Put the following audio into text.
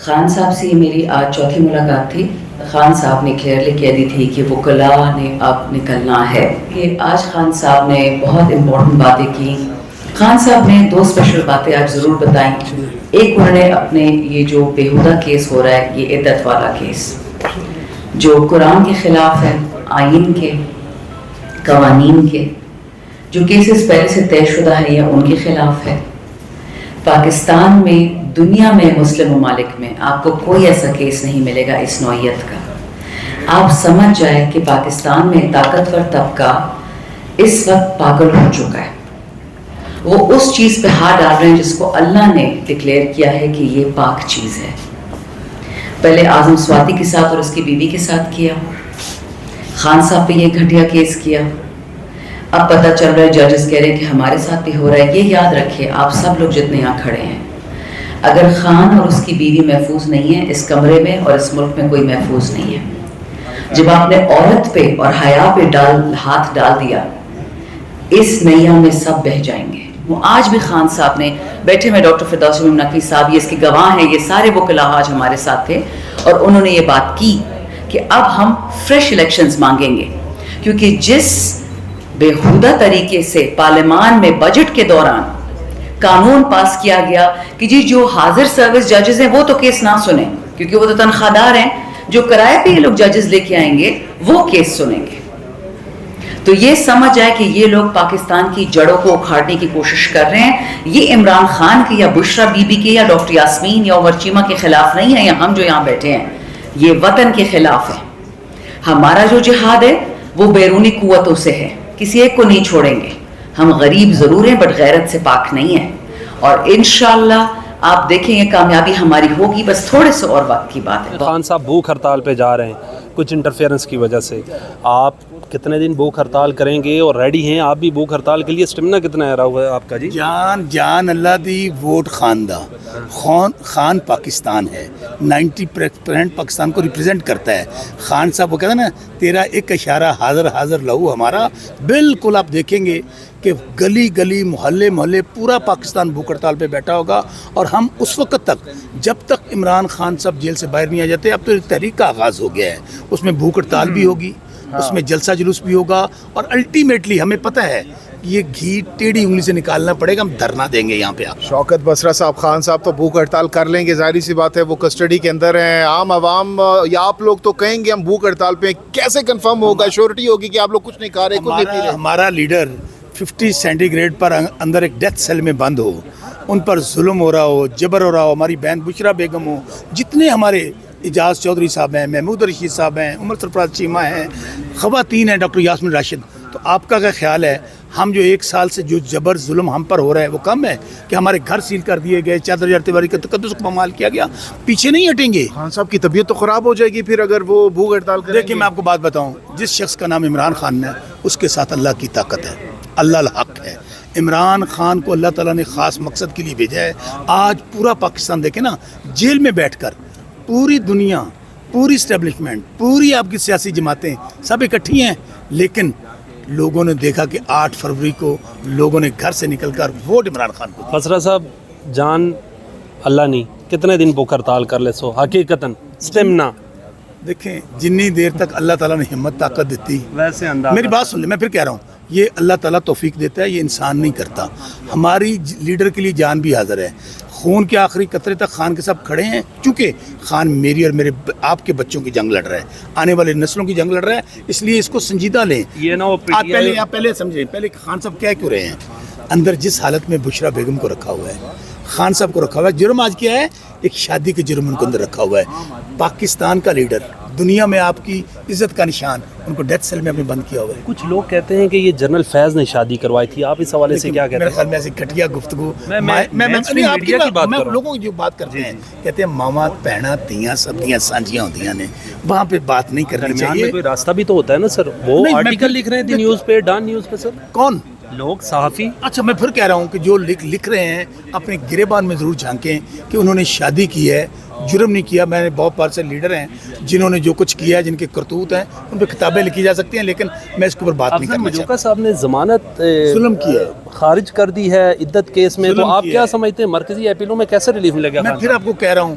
خان صاحب سے یہ میری آج چوتھی ملاقات تھی. خان صاحب نے کلیئرلی کہہ دی تھی کہ وکلاء نے اب نکلنا ہے. کہ آج خان صاحب نے بہت امپورٹنٹ باتیں کی. خان صاحب نے 2 اسپیشل باتیں آج ضرور بتائیں. ایک انہوں نے اپنے یہ جو بیہودہ کیس ہو رہا ہے، یہ عدت والا کیس جو قرآن کے خلاف ہے، آئین کے، قوانین کے، جو کیسز پہلے سے طے شدہ ہے یا ان کے خلاف ہے. پاکستان میں، دنیا میں، مسلم ممالک میں آپ کو کوئی ایسا کیس نہیں ملے گا اس نوعیت کا. آپ سمجھ جائیں کہ پاکستان میں طاقتور طبقہ اس وقت پاگل ہو چکا ہے. وہ اس چیز پہ ہاتھ ڈال رہے ہیں جس کو اللہ نے ڈکلیئر کیا ہے کہ یہ پاک چیز ہے. پہلے اعظم سواتی کے ساتھ اور اس کی بیوی کے ساتھ کیا، خان صاحب پہ یہ گھٹیا کیس کیا. اب پتہ چل رہا ہے ججز کہہ رہے ہیں کہ ہمارے ساتھ بھی ہو رہا ہے. یہ یاد رکھیں آپ سب لوگ جتنے یہاں کھڑے ہیں، اگر خان اور اس کی بیوی محفوظ نہیں ہے اس کمرے میں اور اس ملک میں کوئی محفوظ نہیں ہے. جب آپ نے عورت پہ اور حیا پہ ہاتھ ڈال دیا، اس نیا میں سب بہہ جائیں گے. وہ آج بھی خان صاحب نے بیٹھے میں ڈاکٹر فردوس نقوی صاحب یہ اس کے گواہ ہیں، یہ سارے وکلاء آج ہمارے ساتھ تھے اور انہوں نے یہ بات کی کہ اب ہم فریش الیکشنز مانگیں گے. کیونکہ جس بےہودہ طریقے سے پارلیمان میں بجٹ کے دوران قانون پاس کیا گیا کہ جی جو حاضر سروس ججز ہیں وہ تو کیس نہ سنیں کیونکہ وہ تو تنخواہ دار ہیں، جو کرائے پہ یہ لوگ ججز لے کے آئیں گے وہ کیس سنیں گے. تو یہ سمجھ جائے کہ یہ لوگ پاکستان کی جڑوں کو اکھاڑنے کی کوشش کر رہے ہیں. یہ عمران خان کے یا بشرا بی بی کے یا ڈاکٹر یاسمین یا عمر چیمہ کے خلاف نہیں ہے، یا ہم جو یہاں بیٹھے ہیں، یہ وطن کے خلاف ہے. ہمارا جو جہاد ہے وہ بیرونی قوتوں سے ہے، کسی ایک کو نہیں چھوڑیں گے. ہم غریب ضرور ہیں بٹ غیرت سے پاک نہیں ہیں، اور انشاءاللہ آپ دیکھیں گے کامیابی ہماری ہوگی. بس تھوڑے سے اور وقت کی بات ہے. خان صاحب بھوک ہڑتال پہ جا رہے ہیں کچھ انٹرفیئرنس کی وجہ سے. آپ کتنے دن بھوک ہڑتال کریں گے اور ریڈی ہیں آپ بھی بھوک ہڑتال کے لیے؟ اسٹیمنا کتنا ہے رہا ہوا ہے آپ کا؟ جی جان اللہ دی ووٹ خان دا خان پاکستان ہے، 90% پاکستان کو ریپرزینٹ کرتا ہے. خان صاحب وہ کہتے ہیں نا تیرا ایک اشارہ حاضر حاضر لہو ہمارا. بالکل آپ دیکھیں گے کہ گلی گلی محلے محلے پورا پاکستان بھوک ہڑتال پہ بیٹھا ہوگا. اور ہم اس وقت تک جب تک عمران خان صاحب جیل سے باہر نہیں آ جاتے، اب تو ایک تحریک کا آغاز ہو گیا ہے. اس میں بھوک ہڑتال بھی ہوگی، اس میں جلسہ جلوس بھی ہوگا، اور الٹیمیٹلی ہمیں پتہ ہے یہ گھی ٹیڑھی انگلی سے نکالنا پڑے گا. ہم دھرنا دیں گے یہاں پہ. آپ شوکت بسرا صاحب، خان صاحب تو بھوک ہڑتال کر لیں گے، ظاہری سی بات ہے وہ کسٹڈی کے اندر ہیں. عام عوام یا آپ لوگ تو کہیں گے ہم بھوک ہڑتال پہ، کیسے کنفرم ہوگا، شیورٹی ہوگی کہ آپ لوگ کچھ نہیں کھا رہے، کچھ نہیں پی رہے؟ ہمارا لیڈر 50 سینٹی گریڈ پر اندر ایک ڈیتھ سیل میں بند ہو، ان پر ظلم ہو رہا ہو، جبر ہو رہا ہو، ہماری بہن بشرا بیگم ہو، جتنے ہمارے اعجاز چودھری صاحب ہیں، محمود رشید صاحب ہیں، عمر سرفراز چیمہ ہیں، خواتین ہیں، ڈاکٹر یاسمین راشد. تو آپ کا کیا خیال ہے ہم جو 1 سال سے جو جبر ظلم ہم پر ہو رہا ہے وہ کم ہے کہ ہمارے گھر سیل کر دیے گئے، چادر تیواری کا تقدس کو پامال کیا گیا؟ پیچھے نہیں ہٹیں گے. خان صاحب کی طبیعت تو خراب ہو جائے گی پھر اگر وہ بھوک ہڑتال کریں گے. دیکھیں میں آپ کو بات بتاؤں، جس شخص کا نام عمران خان ہے اس کے ساتھ اللہ کی طاقت ہے، اللہ الحق ہے. عمران خان کو اللہ تعالیٰ نے خاص مقصد کے لیے بھیجا ہے. آج پورا پاکستان دیکھیں نا، جیل میں بیٹھ کر پوری دنیا، پوری اسٹیبلشمنٹ، پوری آپ کی سیاسی جماعتیں سب اکٹھی ہیں، لیکن لوگوں نے دیکھا کہ 8 فروری کو لوگوں نے گھر سے نکل کر ووٹ عمران خان کو. بسرا صاحب جان اللہ نہیں کتنے دن بھوک ہڑتال کر لے سو حقیقتاً اسٹیمنا؟ دیکھیں جتنی دیر تک اللہ تعالیٰ نے ہمت طاقت دیتی، ویسے انداز میری بات سن لیں، میں پھر کہہ رہا ہوں یہ اللہ تعالیٰ توفیق دیتا ہے، یہ انسان نہیں کرتا. ہماری لیڈر کے لیے جان بھی حاضر ہے. خون کے آخری قطرے تک خان کے ساتھ کھڑے ہیں، چونکہ خان میری اور میرے آپ کے بچوں کی جنگ لڑ رہا ہے، آنے والے نسلوں کی جنگ لڑ رہا ہے. اس لیے اس کو سنجیدہ لیں. یہ نہ آپ پہلے سمجھیں، پہلے خان صاحب کیا کیوں رہے ہیں اندر؟ جس حالت میں بشرا بیگم کو رکھا ہوا ہے، خان صاحب کو رکھا ہوا ہے. جرم آج کیا ہے؟ ایک شادی کے جرم ان کو اندر رکھا ہوا ہے. پاکستان کا لیڈر، دنیا میں آپ کی عزت کا نشان، ان کو ڈیتھ سیل میں اپنے بند کیا ہوا ہے. کچھ لوگ کہتے ہیں کہ یہ جنرل فیض نے شادی کروائی تھی، آپ اس حوالے سے کیا کہتے ہیں؟ میرے خیال میں ایسی گھٹیا گفتگو لوگوں کی جو بات کرتے ہیں، کہتے ہیں ماما بہنا تیاں سب دیاں سانجیاں ہوندیاں نے، وہاں پہ بات نہیں کرنی چاہیے. کوئی راستہ بھی تو ہوتا ہے نا سر. وہ آرٹیکل لکھ رہے تھے نیوز پہ، ڈان نیوز پہ. سر کون لوگ صحافی؟ اچھا میں پھر کہہ رہا ہوں کہ جو لکھ رہے ہیں اپنے گریبان میں ضرور جھانکیں کہ انہوں نے شادی کی ہے، جرم نہیں کیا. میں نے بہت بار سے لیڈر ہیں جنہوں نے جو کچھ کیا ہے، جن کے کرتوت ہیں، ان پہ کتابیں لکھی جا سکتی ہیں، لیکن میں اس کے اوپر بات نہیں کرنا چاہتا. مجوکا صاحب نے ضمانت ظلم کی ہے، خارج کر دی ہے عدت کیس میں، تو آپ کیا سمجھتے ہیں مرکزی اپیلوں میں کیسے ریلیف ملے گا؟ میں پھر آپ کو کہہ رہا ہوں